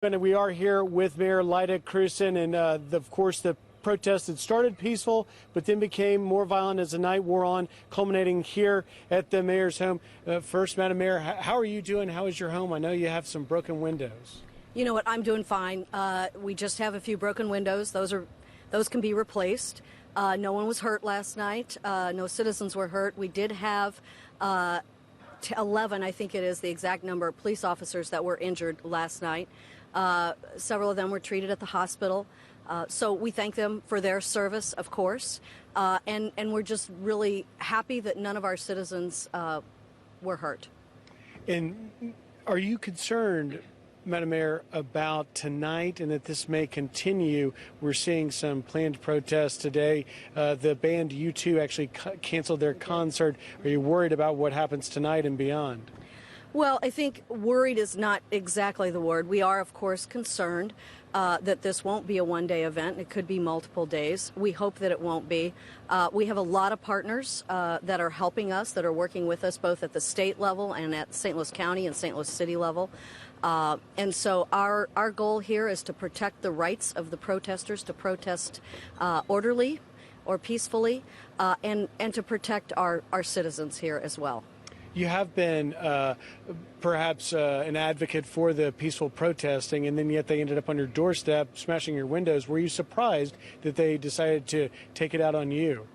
And we are here with Mayor Lyda Krewson, and of course the protest had started peaceful, but then became more violent as the night wore on, culminating here at the mayor's home. First, Madam Mayor, how are you doing? How is your home? I know you have some broken windows. You know what? I'm doing fine. We just have a few broken windows. Those can be replaced. No one was hurt last night. No citizens were hurt. We did have 11, I think it is the exact number, of police officers that were injured last night. Several of them were treated at the hospital. So we thank them for their service, of course. And we're just really happy that none of our citizens were hurt. And are you concerned, Madam Mayor, about tonight and that this may continue? We're seeing some planned protests today. The band U2 actually canceled their concert. Are you worried about what happens tonight and beyond? Well, I think worried is not exactly the word. We are, of course, concerned that this won't be a one-day event. It could be multiple days. We hope that it won't be. We have a lot of partners that are helping us, that are working with us both at the state level and at St. Louis County and St. Louis City level. And so our goal here is to protect the rights of the protesters to protest orderly or peacefully and to protect our citizens here as well. You have been perhaps an advocate for the peaceful protesting, and then yet they ended up on your doorstep smashing your windows. Were you surprised that they decided to take it out on you?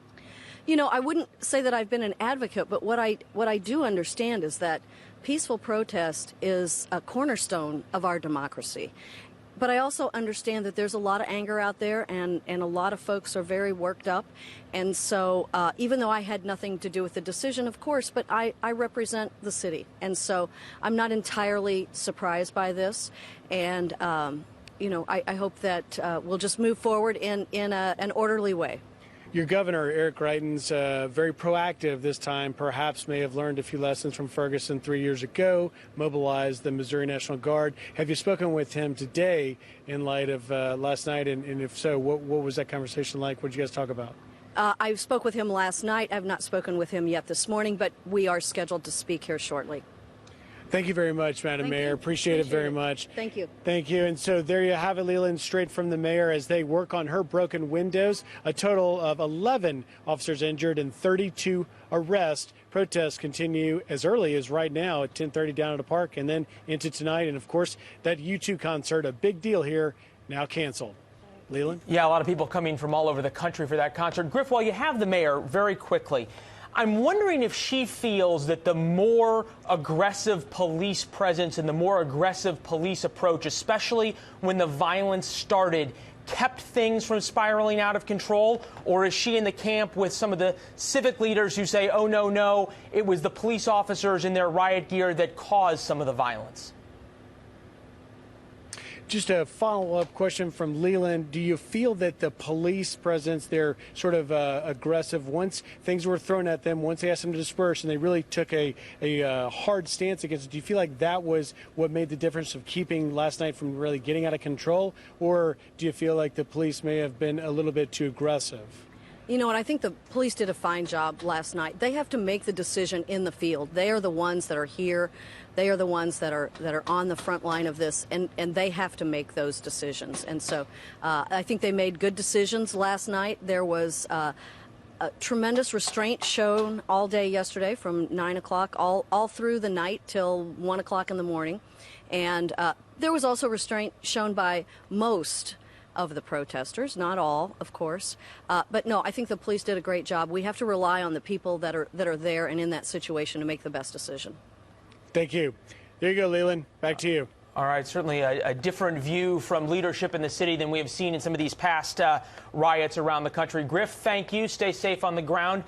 You know, I wouldn't say that I've been an advocate, but what I do understand is that peaceful protest is a cornerstone of our democracy. But I also understand that there's a lot of anger out there, and a lot of folks are very worked up. And so even though I had nothing to do with the decision, of course, but I represent the city. And so I'm not entirely surprised by this. And, you know, I hope that we'll just move forward in an orderly way. Your governor, Eric Greitens, very proactive this time, perhaps may have learned a few lessons from Ferguson 3 years ago, mobilized the Missouri National Guard. Have you spoken with him today in light of last night? And if so, what was that conversation like? What did you guys talk about? I spoke with him last night. I've not spoken with him yet this morning, but we are scheduled to speak here shortly. Thank you very much, Madam Mayor. Appreciate it very much. Thank you. Thank you. And so there you have it, Leland, straight from the mayor as they work on her broken windows. A total of 11 officers injured and 32 arrests. Protests continue as early as right now at 10:30 down at the park and then into tonight. And, of course, that U2 concert, a big deal here, now canceled. Leland? Yeah, a lot of people coming from all over the country for that concert. Griff, while you have the mayor, very quickly, I'm wondering if she feels that the more aggressive police presence and the more aggressive police approach, especially when the violence started, kept things from spiraling out of control, or is she in the camp with some of the civic leaders who say, oh, no, it was the police officers in their riot gear that caused some of the violence? Just a follow-up question from Leland. Do you feel that the police presence, they're sort of aggressive once things were thrown at them, once they asked them to disperse and they really took a hard stance against it? Do you feel like that was what made the difference of keeping last night from really getting out of control? Or do you feel like the police may have been a little bit too aggressive? You know what? I think the police did a fine job last night. They have to make the decision in the field. They are the ones that are here. They are the ones that are on the front line of this, and they have to make those decisions. And so I think they made good decisions last night. There was a tremendous restraint shown all day yesterday from 9 o'clock all through the night till 1 o'clock in the morning. And there was also restraint shown by most of the protesters, not all, of course. But no, I think the police did a great job. We have to rely on the people that are there and in that situation to make the best decision. Thank you. There you go, Leland. Back to you. All right, certainly a different view from leadership in the city than we have seen in some of these past riots around the country. Griff, thank you. Stay safe on the ground.